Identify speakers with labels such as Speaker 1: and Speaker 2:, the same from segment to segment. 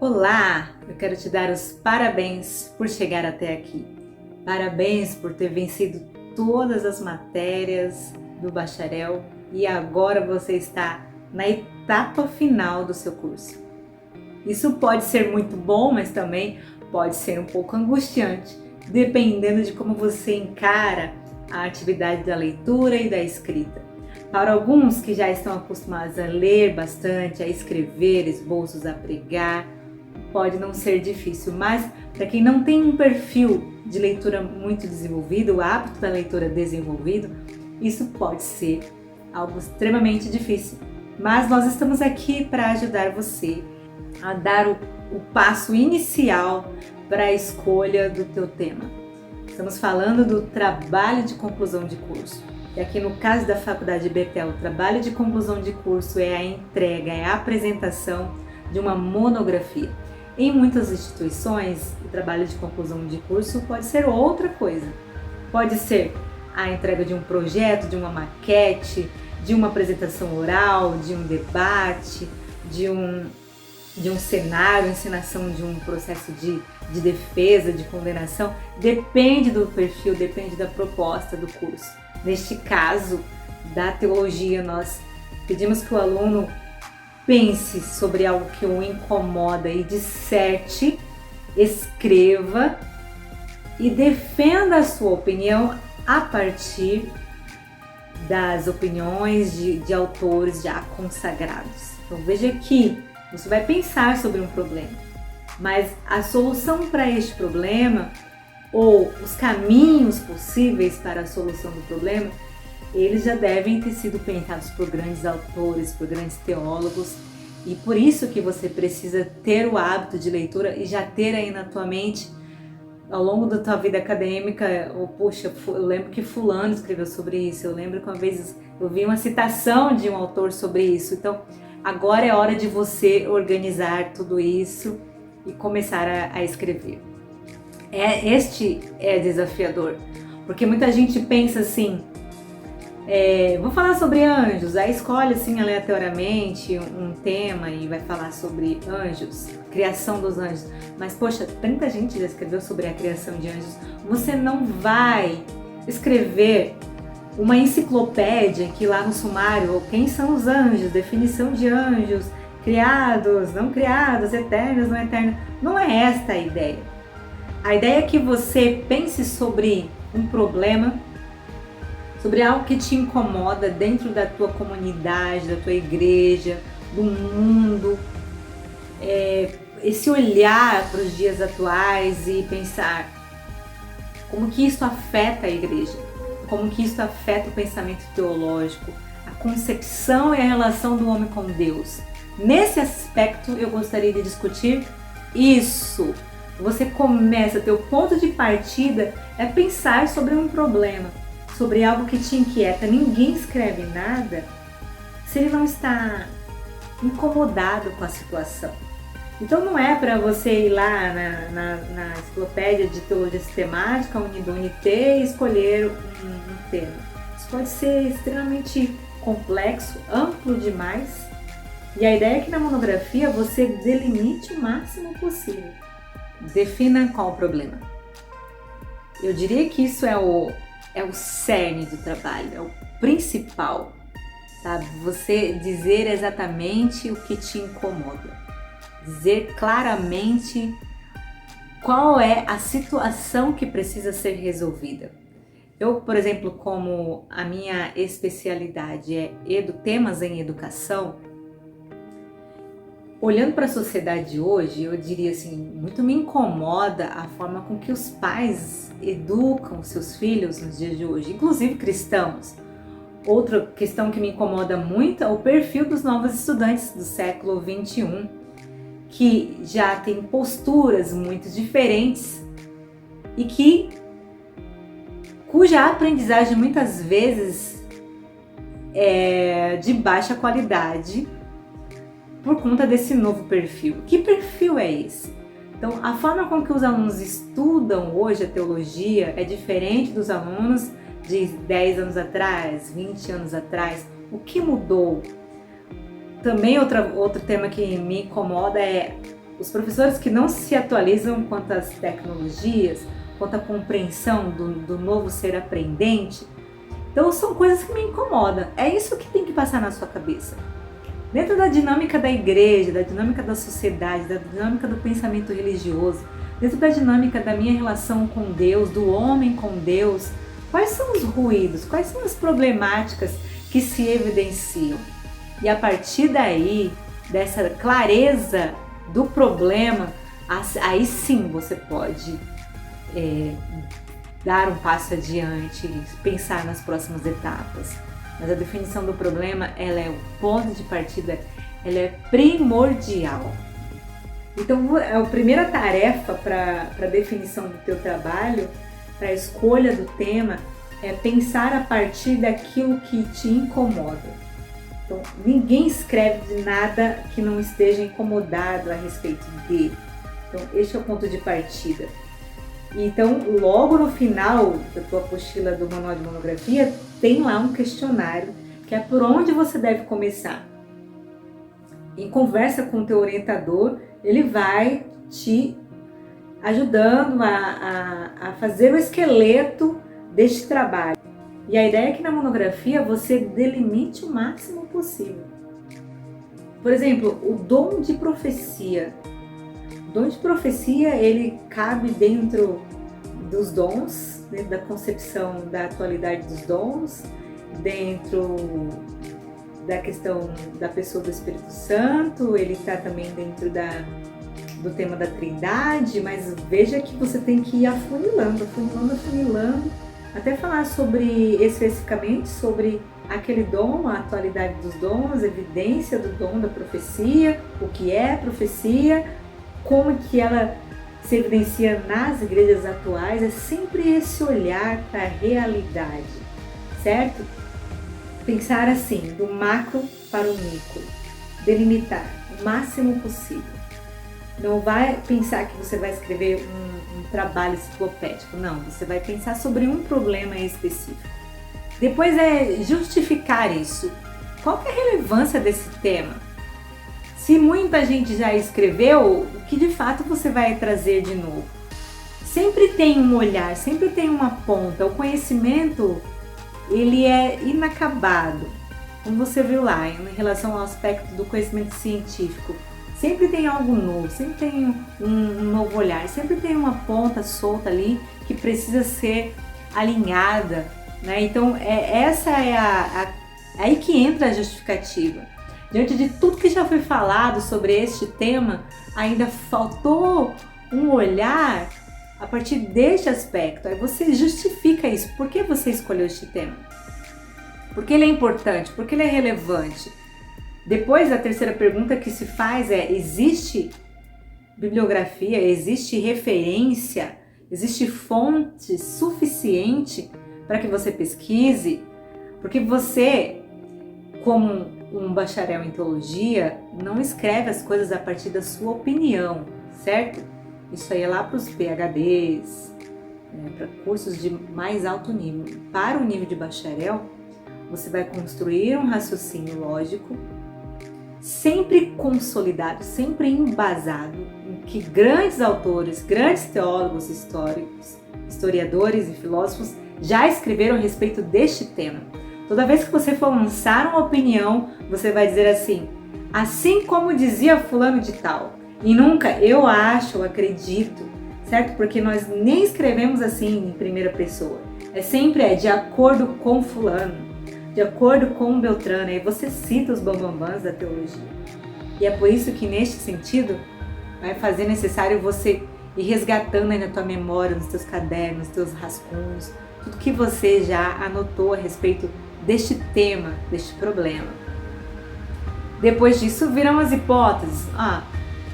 Speaker 1: Olá, eu quero te dar os parabéns por chegar até aqui. Parabéns por ter vencido todas as matérias do bacharel e agora você está na etapa final do seu curso. Isso pode ser muito bom, mas também pode ser um pouco angustiante, dependendo de como você encara a atividade da leitura e da escrita. Para alguns que já estão acostumados a ler bastante, a escrever esboços, a pregar, pode não ser difícil, mas para quem não tem um perfil de leitura muito desenvolvido, o hábito da leitura desenvolvido, isso pode ser algo extremamente difícil. Mas nós estamos aqui para ajudar você a dar o passo inicial para a escolha do teu tema. Estamos falando do trabalho de conclusão de curso. E aqui no caso da Faculdade Betel, o trabalho de conclusão de curso é a entrega, é a apresentação de uma monografia. Em muitas instituições, o trabalho de conclusão de curso pode ser outra coisa. Pode ser a entrega de um projeto, de uma maquete, de uma apresentação oral, de um debate, de um cenário, encenação de um processo de defesa, de condenação. Depende do perfil, depende da proposta do curso. Neste caso, da teologia, nós pedimos que o aluno pense sobre algo que o incomoda e disserte, escreva e defenda a sua opinião a partir das opiniões de autores já consagrados. Então veja que você vai pensar sobre um problema, mas a solução para este problema ou os caminhos possíveis para a solução do problema, eles já devem ter sido pensados por grandes autores, por grandes teólogos, e por isso que você precisa ter o hábito de leitura e já ter aí na tua mente, ao longo da tua vida acadêmica, ou puxa, eu lembro que fulano escreveu sobre isso, eu lembro que uma vez eu vi uma citação de um autor sobre isso. Então agora é hora de você organizar tudo isso e começar a escrever. Este é desafiador, porque muita gente pensa assim, vou falar sobre anjos, aí escolhe assim aleatoriamente um tema e vai falar sobre anjos, criação dos anjos. Mas poxa, tanta gente já escreveu sobre a criação de anjos. Você não vai escrever uma enciclopédia que lá no sumário, quem são os anjos, definição de anjos, criados, não criados, eternos, não eternos. Não é esta a ideia. A ideia é que você pense sobre um problema, sobre algo que te incomoda dentro da tua comunidade, da tua igreja, do mundo. Esse olhar para os dias atuais e pensar como que isso afeta a igreja, como que isso afeta o pensamento teológico, a concepção e a relação do homem com Deus. Nesse aspecto eu gostaria de discutir isso. Você começa, teu ponto de partida é pensar sobre um problema, sobre algo que te inquieta. Ninguém escreve nada se ele não está incomodado com a situação. Então não é para você ir lá na enciclopédia de teologia sistemática, Unidunité, e escolher um tema. Isso pode ser extremamente complexo, amplo demais. E a ideia é que na monografia você delimite o máximo possível. Defina qual o problema. Eu diria que isso é o cerne do trabalho, é o principal, sabe? Você dizer exatamente o que te incomoda, dizer claramente qual é a situação que precisa ser resolvida. Eu, por exemplo, como a minha especialidade é temas em educação, olhando para a sociedade de hoje, eu diria assim, muito me incomoda a forma com que os pais educam seus filhos nos dias de hoje, inclusive cristãos. Outra questão que me incomoda muito é o perfil dos novos estudantes do século XXI, que já tem posturas muito diferentes e cuja aprendizagem muitas vezes é de baixa qualidade, por conta desse novo perfil. Que perfil é esse? Então, a forma com que os alunos estudam hoje a teologia é diferente dos alunos de 10 anos atrás, 20 anos atrás. O que mudou? Também outro tema que me incomoda é os professores que não se atualizam quanto às tecnologias, quanto à compreensão do novo ser aprendente. Então são coisas que me incomodam. É isso que tem que passar na sua cabeça. Dentro da dinâmica da igreja, da dinâmica da sociedade, da dinâmica do pensamento religioso, dentro da dinâmica da minha relação com Deus, do homem com Deus, quais são os ruídos, quais são as problemáticas que se evidenciam? E a partir daí, dessa clareza do problema, aí sim você pode dar um passo adiante, pensar nas próximas etapas. Mas a definição do problema, ela é o ponto de partida, ela é primordial. Então, a primeira tarefa para a definição do teu trabalho, para a escolha do tema, é pensar a partir daquilo que te incomoda. Então, ninguém escreve de nada que não esteja incomodado a respeito dele. Então, este é o ponto de partida. Então, logo no final da tua apostila do Manual de Monografia, tem lá um questionário, que é por onde você deve começar. Em conversa com o teu orientador, ele vai te ajudando a fazer o esqueleto deste trabalho. E a ideia é que na monografia você delimite o máximo possível. Por exemplo, o dom de profecia. O dom de profecia, ele cabe dentro dos dons, dentro da concepção da atualidade dos dons, dentro da questão da pessoa do Espírito Santo, ele está também dentro do tema da Trindade, mas veja que você tem que ir afunilando, até falar especificamente sobre aquele dom, a atualidade dos dons, a evidência do dom da profecia, o que é profecia, como que ela se evidencia nas igrejas atuais. É sempre esse olhar para a realidade, certo? Pensar assim, do macro para o micro, delimitar o máximo possível. Não vai pensar que você vai escrever um trabalho enciclopédico, não, você vai pensar sobre um problema específico. Depois é justificar isso. Qual que é a relevância desse tema? Se muita gente já escreveu, o que de fato você vai trazer de novo? Sempre tem um olhar, sempre tem uma ponta. O conhecimento, ele é inacabado. Como você viu lá, em relação ao aspecto do conhecimento científico, sempre tem algo novo, sempre tem um novo olhar, sempre tem uma ponta solta ali que precisa ser alinhada, né? Então, essa é aí que entra a justificativa. Diante de tudo que já foi falado sobre este tema, ainda faltou um olhar a partir deste aspecto. Aí você justifica isso. Por que você escolheu este tema? Por que ele é importante? Por que ele é relevante? Depois, a terceira pergunta que se faz é: existe bibliografia, existe referência, existe fonte suficiente para que você pesquise? Porque você, como um bacharel em teologia, não escreve as coisas a partir da sua opinião, certo? Isso aí é lá para os PhDs, para cursos de mais alto nível. Para o nível de bacharel, você vai construir um raciocínio lógico, sempre consolidado, sempre embasado em que grandes autores, grandes teólogos históricos, historiadores e filósofos já escreveram a respeito deste tema. Toda vez que você for lançar uma opinião, você vai dizer assim como dizia fulano de tal, e nunca eu acho, eu acredito, certo? Porque nós nem escrevemos assim em primeira pessoa. Sempre de acordo com fulano, de acordo com Beltrano, e você cita os bambambãs da teologia. E é por isso que neste sentido vai fazer necessário você ir resgatando aí na tua memória, nos teus cadernos, nos teus rascunhos, tudo que você já anotou a respeito deste tema, deste problema. Depois disso virão as hipóteses.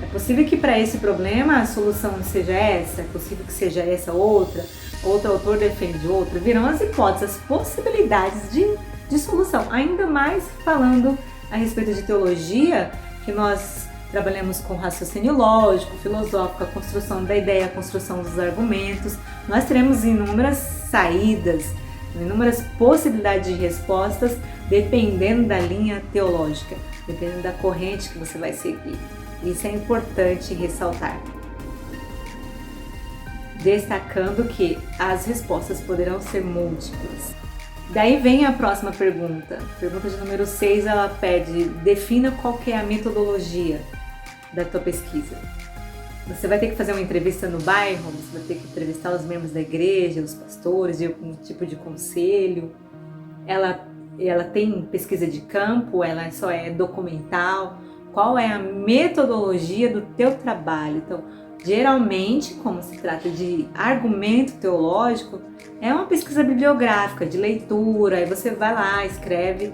Speaker 1: É possível que para esse problema a solução seja essa, é possível que seja essa outra, outro autor defende outra. Virão as hipóteses, as possibilidades de solução. Ainda mais falando a respeito de teologia, que nós trabalhamos com raciocínio lógico, filosófico, a construção da ideia, a construção dos argumentos. Nós teremos inúmeras saídas, inúmeras possibilidades de respostas, dependendo da linha teológica, dependendo da corrente que você vai seguir. Isso é importante ressaltar. Destacando que as respostas poderão ser múltiplas. Daí vem a próxima pergunta. Pergunta de número 6, ela pede: defina qual que é a metodologia da tua pesquisa. Você vai ter que fazer uma entrevista no bairro, você vai ter que entrevistar os membros da igreja, os pastores, de algum tipo de conselho. Ela tem pesquisa de campo, ela só é documental. Qual é a metodologia do teu trabalho? Então, geralmente, como se trata de argumento teológico, é uma pesquisa bibliográfica, de leitura, aí você vai lá, escreve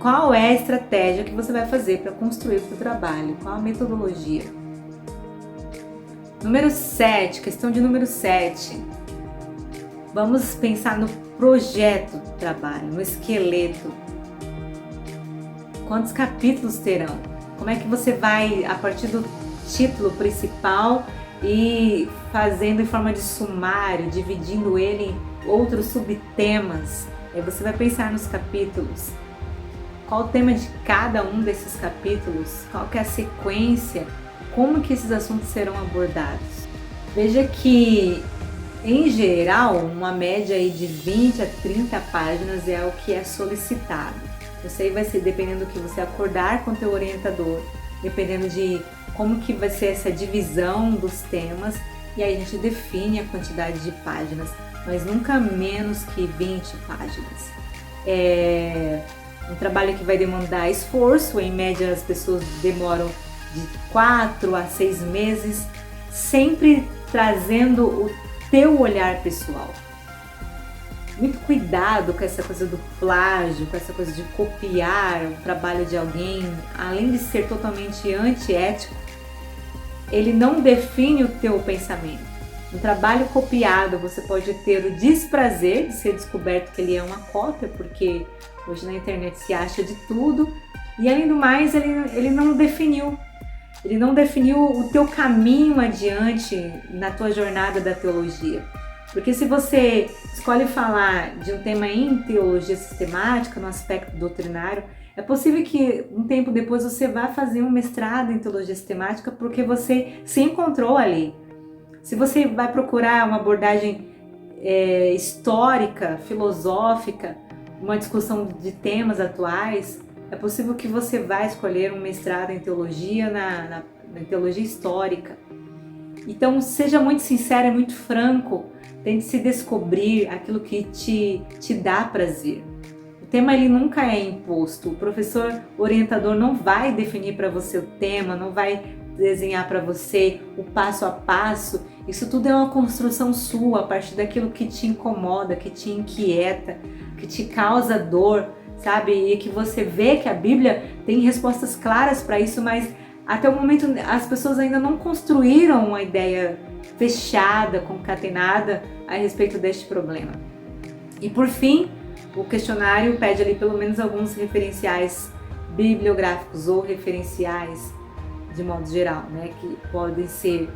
Speaker 1: qual é a estratégia que você vai fazer para construir o seu trabalho, qual a metodologia. Número 7, questão de número 7. Vamos pensar no projeto do trabalho, no esqueleto. Quantos capítulos terão? Como é que você vai, a partir do título principal, e fazendo em forma de sumário, dividindo ele em outros subtemas? Aí você vai pensar nos capítulos. Qual o tema de cada um desses capítulos? Qual que é a sequência? Como que esses assuntos serão abordados? Veja que, em geral, uma média aí de 20 a 30 páginas é o que é solicitado. Isso aí vai ser dependendo do que você acordar com o teu orientador, dependendo de como que vai ser essa divisão dos temas, e aí a gente define a quantidade de páginas, mas nunca menos que 20 páginas. É um trabalho que vai demandar esforço, em média as pessoas demoram de 4 a 6 meses, sempre trazendo o teu olhar pessoal. Muito cuidado com essa coisa do plágio, com essa coisa de copiar o trabalho de alguém, além de ser totalmente antiético, ele não define o teu pensamento. Um trabalho copiado, você pode ter o desprazer de ser descoberto que ele é uma cópia, porque hoje na internet se acha de tudo, e além do mais, ele não definiu. Ele não definiu o teu caminho adiante na tua jornada da teologia. Porque se você escolhe falar de um tema em teologia sistemática, no aspecto doutrinário, é possível que um tempo depois você vá fazer um mestrado em teologia sistemática porque você se encontrou ali. Se você vai procurar uma abordagem histórica, filosófica, uma discussão de temas atuais, é possível que você vá escolher um mestrado em teologia, na teologia histórica. Então, seja muito sincero e muito franco, tente se descobrir aquilo que te dá prazer. O tema ele nunca é imposto, o professor orientador não vai definir para você o tema, não vai desenhar para você o passo a passo. Isso tudo é uma construção sua, a partir daquilo que te incomoda, que te inquieta, que te causa dor, sabe? E que você vê que a Bíblia tem respostas claras para isso, mas até o momento as pessoas ainda não construíram uma ideia fechada, concatenada a respeito deste problema. E por fim, o questionário pede ali pelo menos alguns referenciais bibliográficos ou referenciais de modo geral, né? Que podem ser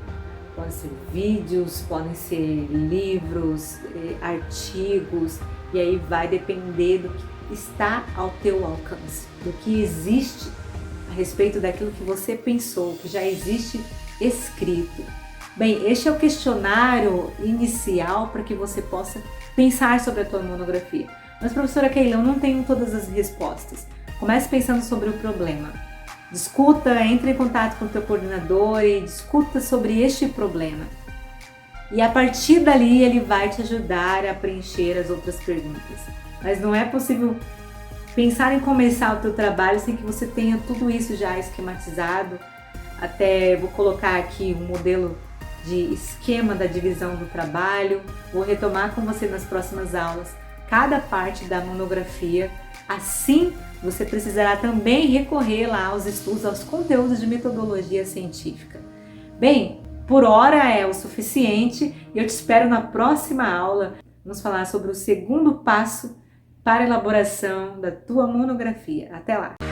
Speaker 1: vídeos, podem ser livros, artigos, e aí vai depender do que está ao teu alcance, do que existe a respeito daquilo que você pensou, que já existe escrito. Bem, este é o questionário inicial para que você possa pensar sobre a tua monografia. Mas, professora Keila, eu não tenho todas as respostas. Comece pensando sobre o problema. Discuta, entre em contato com o teu coordenador e discuta sobre este problema. E a partir dali ele vai te ajudar a preencher as outras perguntas. Mas não é possível pensar em começar o teu trabalho sem que você tenha tudo isso já esquematizado. Até vou colocar aqui um modelo de esquema da divisão do trabalho. Vou retomar com você nas próximas aulas cada parte da monografia. Assim, você precisará também recorrer lá aos estudos, aos conteúdos de metodologia científica. Bem, por hora é o suficiente e eu te espero na próxima aula. Vamos falar sobre o segundo passo para a elaboração da tua monografia. Até lá!